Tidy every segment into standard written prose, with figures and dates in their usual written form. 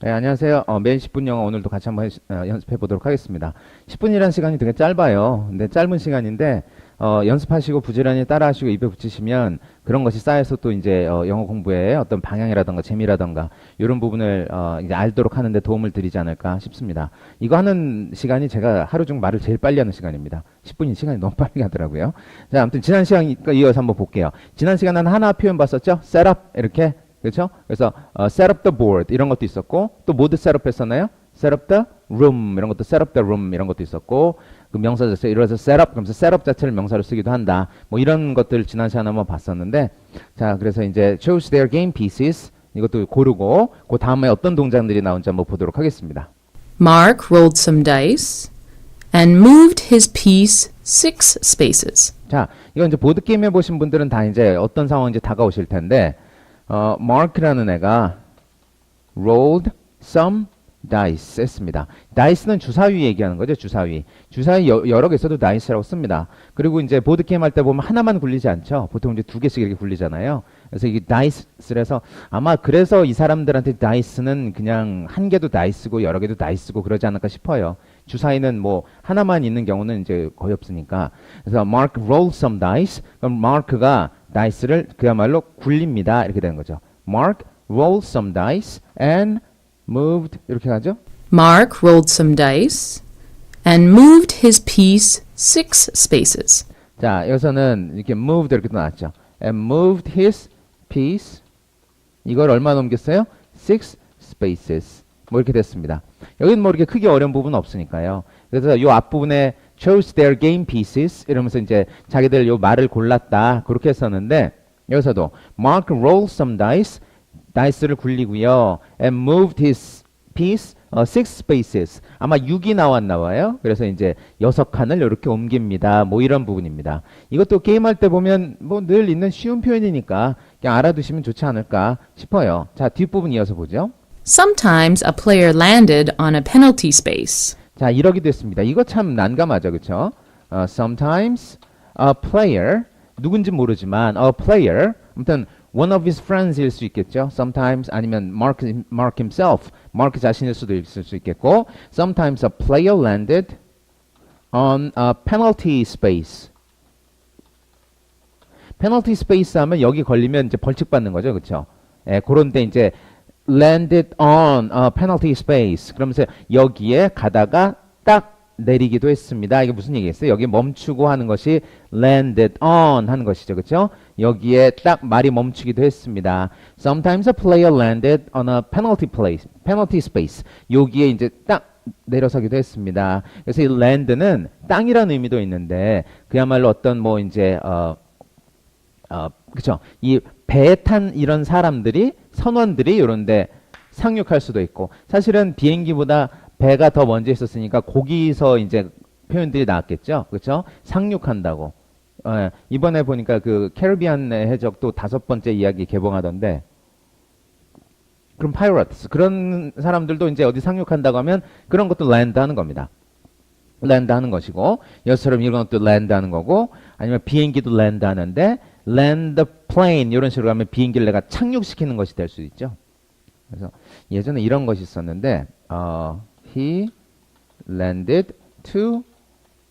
네, 안녕하세요. 매일 10분 영어 오늘도 같이 한번 연습해 보도록 하겠습니다. 10분이라는 시간이 되게 짧아요. 근데 짧은 시간인데 연습하시고 부지런히 따라하시고 입에 붙이시면 그런 것이 쌓여서 또 이제 영어 공부에 어떤 방향이라던가 재미라던가 이런 부분을 이제 알도록 하는데 도움을 드리지 않을까 싶습니다. 이거 하는 시간이 제가 하루 중 말을 제일 빨리 하는 시간입니다. 10분이 시간이 너무 빨리 가더라고요. 자, 아무튼 지난 시간 이어서 한번 볼게요. 지난 시간은 하나 표현 봤었죠? set up 이렇게. 그렇죠? 그래서 set up the board 이런 것도 있었고 또 뭐도 set up 했었나요? set up the room 이런 것도 set up the room 이런 것도 있었고 그 명사 자체 이래서 set up 그러면서 set up 자체를 명사로 쓰기도 한다. 뭐 이런 것들 지난 시간에 한번 봤었는데 자 그래서 이제 choose their game pieces 이것도 고르고 그 다음에 어떤 동작들이 나온지 한번 보도록 하겠습니다. Mark rolled some dice and moved his piece 6 spaces. 자 이건 이제 보드 게임 해보신 분들은 다 이제 어떤 상황인지 다가오실 텐데 마크라는 애가 rolled some dice 했습니다. dice는 주사위 얘기하는 거죠. 주사위. 주사위 여러 개 있어도 dice라고 씁니다. 그리고 이제 보드게임 할 때 보면 하나만 굴리지 않죠. 보통 이제 두 개씩 이렇게 굴리잖아요. 그래서 이게 dice를 해서 아마 그래서 이 사람들한테 dice는 그냥 한 개도 dice고 여러 개도 dice고 그러지 않을까 싶어요. 주사위는 뭐 하나만 있는 경우는 이제 거의 없으니까. 그래서 Mark rolled some dice. 그럼 마크가 dice를 그야말로 굴립니다. 이렇게 되는 거죠. Mark rolled some dice and moved 이렇게 가죠. Mark rolled some dice and moved his piece 6 spaces. 자, 여기서는 이렇게 moved 이렇게 나왔죠. And moved his piece 이걸 얼마 넘겼어요? 6 spaces. 뭐 이렇게 됐습니다. 여기는 뭐 이렇게 크게 어려운 부분은 없으니까요. 그래서 요 앞부분에 chose their game pieces 이러면서 이제 자기들 요 말을 골랐다 그렇게 했었는데 여기서도 Mark rolled some dice 다이스를 굴리고요. and moved his piece 6 spaces 아마 6이 나왔나 봐요. 그래서 이제 6칸을 이렇게 옮깁니다. 뭐 이런 부분입니다. 이것도 게임할 때 보면 뭐 늘 있는 쉬운 표현이니까 그냥 알아두시면 좋지 않을까 싶어요. 자 뒷부분 이어서 보죠. Sometimes a player landed on a penalty space. 자 이러기도 했습니다. 이거 참 난감하죠. 그렇죠? Sometimes a player 누군지 모르지만 a player 아무튼 one of his friends일 수 있겠죠. Sometimes 아니면 Mark himself, Mark 자신일 수도 있을 수 있겠고 Sometimes a player landed on a penalty space. penalty space 하면 여기 걸리면 이제 벌칙 받는 거죠. 그렇죠? 예, 그런데 이제 landed on a penalty space. 그러면서 여기에 가다가 딱 내리기도 했습니다. 이게 무슨 얘기겠어요? 여기 멈추고 하는 것이 landed on 하는 것이죠. 그렇죠? 여기에 딱 말이 멈추기도 했습니다. Sometimes a player landed on a penalty space. 여기에 이제 딱 내려서기도 했습니다. 그래서 이 land는 땅이라는 의미도 있는데 그야말로 어떤 뭐 이제 그렇죠? 이 배에 탄 이런 사람들이 선원들이 이런데 상륙할 수도 있고 사실은 비행기보다 배가 더 먼저 있었으니까 거기서 이제 표현들이 나왔겠죠. 그렇죠? 상륙한다고. 이번에 보니까 그 캐리비안의 해적도 5번째 이야기 개봉하던데 그럼 파이러트스 그런 사람들도 이제 어디 상륙한다고 하면 그런 것도 랜드 하는 겁니다. 랜드 하는 것이고 여처럼 이런 것도 랜드 하는 거고 아니면 비행기도 랜드 하는데 land plane 이런 식으로 하면 비행기를 내가 착륙시키는 것이 될 수 있죠. 그래서 예전에 이런 것이 있었는데 he landed 2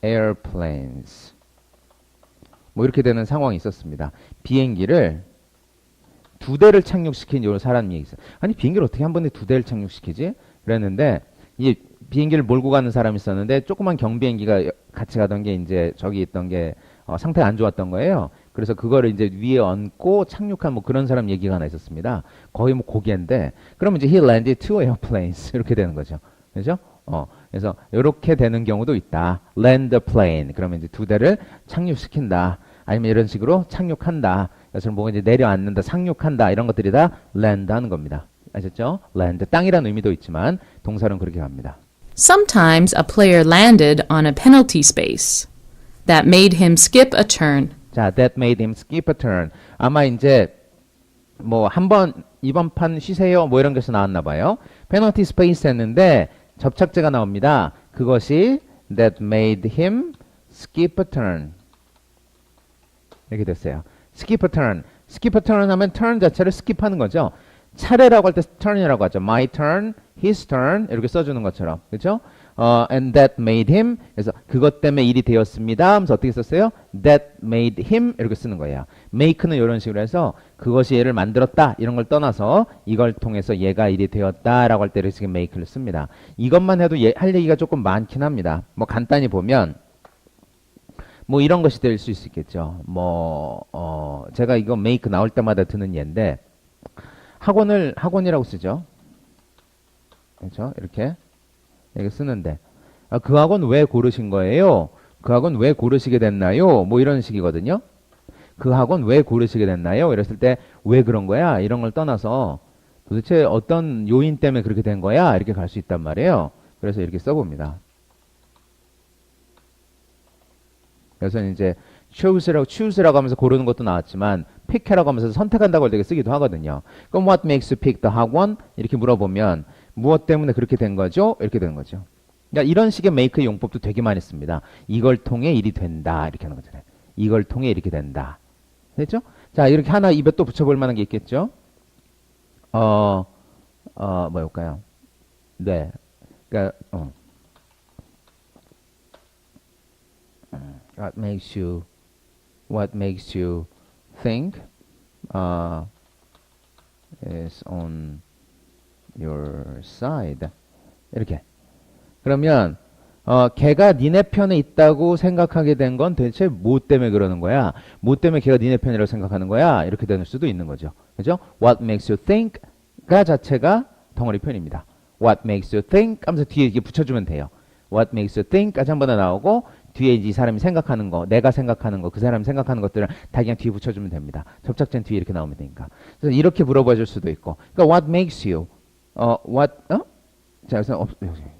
airplanes 뭐 이렇게 되는 상황이 있었습니다. 비행기를 2대를 착륙시킨 요 사람이 있어요. 아니 비행기를 어떻게 한 번에 2대를 착륙시키지? 그랬는데 이 비행기를 몰고 가는 사람이 있었는데 조그만 경비행기가 같이 가던 게 이제 저기 있던 게 상태가 안 좋았던 거예요. 그래서 그거를 이제 위에 얹고 착륙한 뭐 그런 사람 얘기가 하나 있었습니다. 거의 뭐 고개인데 그러면 이제 he landed 2 airplanes 이렇게 되는 거죠. 그렇죠? 그래서 이렇게 되는 경우도 있다. land a plane 그러면 이제 2대를 착륙시킨다. 아니면 이런 식으로 착륙한다. 그래서 뭐가 이제 내려앉는다, 상륙한다 이런 것들이 다 land 하는 겁니다. 아셨죠? land 땅이라는 의미도 있지만 동사는 그렇게 갑니다. Sometimes a player landed on a penalty space. That made him skip a turn. 자, that made him skip a turn. 아마 이제 뭐 한 번 이번 판 쉬세요 뭐 이런 것이 나왔나 봐요. penalty space 했는데 접착제가 나옵니다. 그것이 that made him skip a turn. 이렇게 됐어요. skip a turn. skip a turn 하면 turn 자체를 skip하는 거죠. 차례라고 할 때 turn이라고 하죠. my turn, his turn 이렇게 써주는 것처럼 그렇죠? And that made him 그래서 그것 때문에 일이 되었습니다 하면서 어떻게 썼어요? That made him 이렇게 쓰는 거예요. make는 이런 식으로 해서 그것이 얘를 만들었다 이런 걸 떠나서 이걸 통해서 얘가 일이 되었다라고 할 때 이렇게 make를 씁니다. 이것만 해도 할 얘기가 조금 많긴 합니다. 뭐 간단히 보면 뭐 이런 것이 될 수 있겠죠. 제가 이거 make 나올 때마다 드는 예인데 학원이라고 쓰죠. 그렇죠? 이렇게 쓰는데 그 학원 왜 고르신 거예요? 그 학원 왜 고르시게 됐나요? 뭐 이런 식이거든요. 그 학원 왜 고르시게 됐나요? 이랬을 때 왜 그런 거야? 이런 걸 떠나서 도대체 어떤 요인 때문에 그렇게 된 거야? 이렇게 갈 수 있단 말이에요. 그래서 이렇게 써봅니다. 그래서 이제 choose라고 하면서 고르는 것도 나왔지만 pick해라고 하면서 선택한다고 할 때 쓰기도 하거든요. 그럼 what makes you pick the 학원? 이렇게 물어보면 무엇 때문에 그렇게 된 거죠? 이렇게 되는 거죠. 그러니까 이런 식의 make 용법도 되게 많이 씁니다. 이걸 통해 일이 된다 이렇게 하는 거잖아요. 이걸 통해 이렇게 된다. 됐죠? 자 이렇게 하나 입에 또 붙여볼 만한 게 있겠죠? 뭐일까요? 네. 그러니까 what makes you think is on your side. 이렇게. 그러면 걔가 니네 편에 있다고 생각하게 된 건 대체 뭐 때문에 그러는 거야? 뭐 때문에 걔가 니네 편이라고 생각하는 거야? 이렇게 될 수도 있는 거죠. 그죠? What makes you think가 자체가 덩어리 표현입니다. What makes you think 하면서 뒤에 이게 붙여주면 돼요. What makes you think까지 한 번에 나오고 뒤에 이 사람이 생각하는 거, 내가 생각하는 거, 그 사람이 생각하는 것들을 다 그냥 뒤에 붙여주면 됩니다. 접착제는 뒤에 이렇게 나오면 되니까. 그래서 이렇게 물어봐 줄 수도 있고. 그러니까 what makes you, 자, 그래서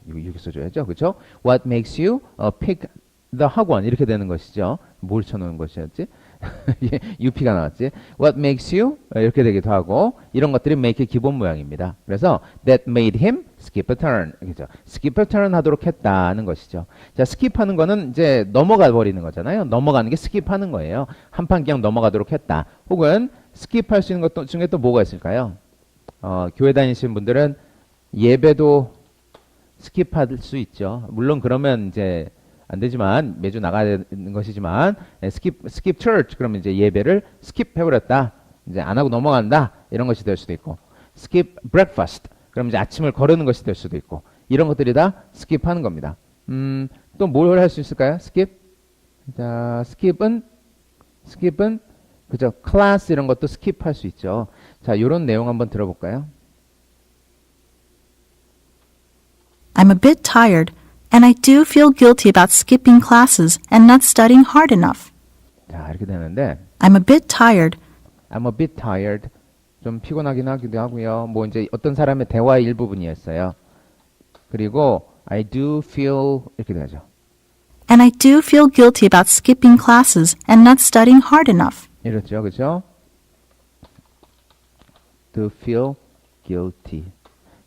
이렇게 써줘야죠. 그렇죠? What makes you pick the 학원 이렇게 되는 것이죠. 뭘 쳐놓은 것이었지? UP가 나왔지. What makes you 이렇게 되기도 하고 이런 것들이 make의 기본 모양입니다. 그래서 that made him skip a turn. 그렇죠? skip a turn 하도록 했다는 것이죠. 자, skip하는 거는 이제 넘어가 버리는 거잖아요. 넘어가는 게 skip하는 거예요. 한 판 그냥 넘어가도록 했다. 혹은 skip할 수 있는 것 중에 또 뭐가 있을까요? 교회 다니시는 분들은 예배도 스킵할 수 있죠. 물론 그러면 이제 안 되지만 매주 나가야 되는 것이지만 skip church 그러면 이제 예배를 스킵 해버렸다. 이제 안 하고 넘어간다. 이런 것이 될 수도 있고 skip breakfast 그럼 이제 아침을 거르는 것이 될 수도 있고 이런 것들이 다 스킵하는 겁니다. 또 뭘 할 수 있을까요? skip. 자, skip은 그죠? class 이런 것도 스킵할 수 있죠. 자, 이런 내용 한번 들어볼까요? I'm a bit tired, and I do feel guilty about skipping classes and not studying hard enough. 자, 이렇게 되는데 I'm a bit tired. I'm a bit tired. 좀 피곤하긴 하기도 하고요. 뭐 이제 어떤 사람의 대화의 일부분이었어요. 그리고 I do feel 이렇게 되죠. And I do feel guilty about skipping classes and not studying hard enough. 이렇죠. 그렇죠? To feel guilty.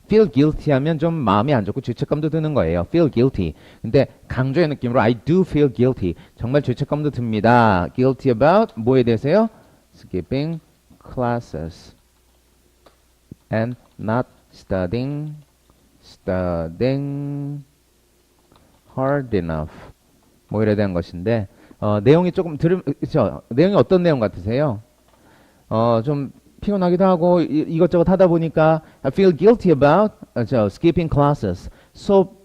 feel guilty 하면 좀 마음이 안 좋고 죄책감도 드는 거예요. feel guilty. 근데 강조의 느낌으로 I do feel guilty. 정말 죄책감도 듭니다. guilty about 뭐에 대해서요? skipping classes and not studying hard enough. 뭐 이래 대한 것인데 내용이 조금 그렇죠? 내용이 어떤 내용 같으세요? 좀 피곤하기도 하고 이것저것 하다 보니까 I feel guilty about skipping classes. 수업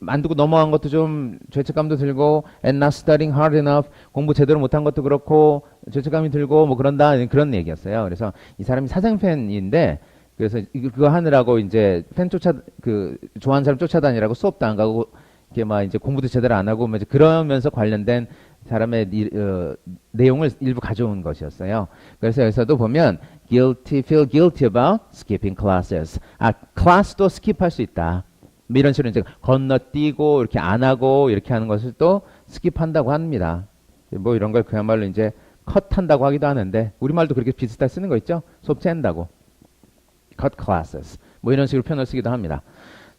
안 두고 넘어간 것도 좀 죄책감도 들고 and not studying hard enough. 공부 제대로 못한 것도 그렇고 죄책감이 들고 뭐 그런다 그런 얘기였어요. 그래서 이 사람이 사생팬인데 그래서 그거 하느라고 이제 좋아하는 사람 쫓아다니라고 수업도 안 가고 이렇게 막 이제 공부도 제대로 안 하고 이제 그러면서 관련된 사람의 내용을 일부 가져온 것이었어요. 그래서 여기서도 보면 feel guilty about skipping classes. 클래스도 스킵할 수 있다. 뭐 이런 식으로 이제 건너뛰고 이렇게 안 하고 이렇게 하는 것을 또 스킵한다고 합니다. 뭐 이런 걸 그야말로 이제 컷한다고 하기도 하는데 우리말도 그렇게 비슷하게 쓰는 거 있죠? 수업 쨘다고. cut classes. 뭐 이런 식으로 표현을 쓰기도 합니다.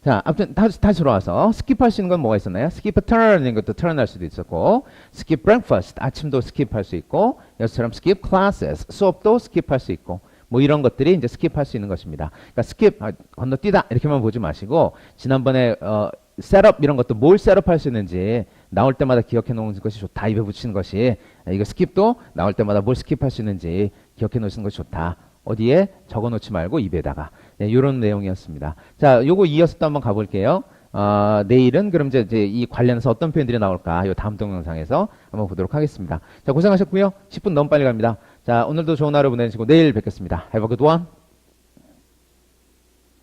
자, 아무튼 다시 돌아와서 스킵할 수 있는 건 뭐가 있었나요? skip a turn 이런 것도 turn 할 수도 있었고 skip breakfast 아침도 스킵할 수 있고 여기처럼 skip classes 수업도 스킵할 수 있고 뭐 이런 것들이 이제 스킵할 수 있는 것입니다. 그러니까 스킵, 건너뛰다 이렇게만 보지 마시고 지난번에 셋업 이런 것도 뭘 셋업할 수 있는지 나올 때마다 기억해 놓는 것이 좋다. 입에 붙이는 것이 이거 스킵도 나올 때마다 뭘 스킵할 수 있는지 기억해 놓으시는 것이 좋다. 어디에 적어 놓지 말고 입에다가 네, 이런 내용이었습니다. 자, 요거 이어서 또 한번 가볼게요. 내일은 그럼 이제 이 관련해서 어떤 표현들이 나올까? 요 다음 동영상에서 한번 보도록 하겠습니다. 자, 고생하셨고요. 10분 너무 빨리 갑니다. 자, 오늘도 좋은 하루 보내시고 내일 뵙겠습니다. Have a good one.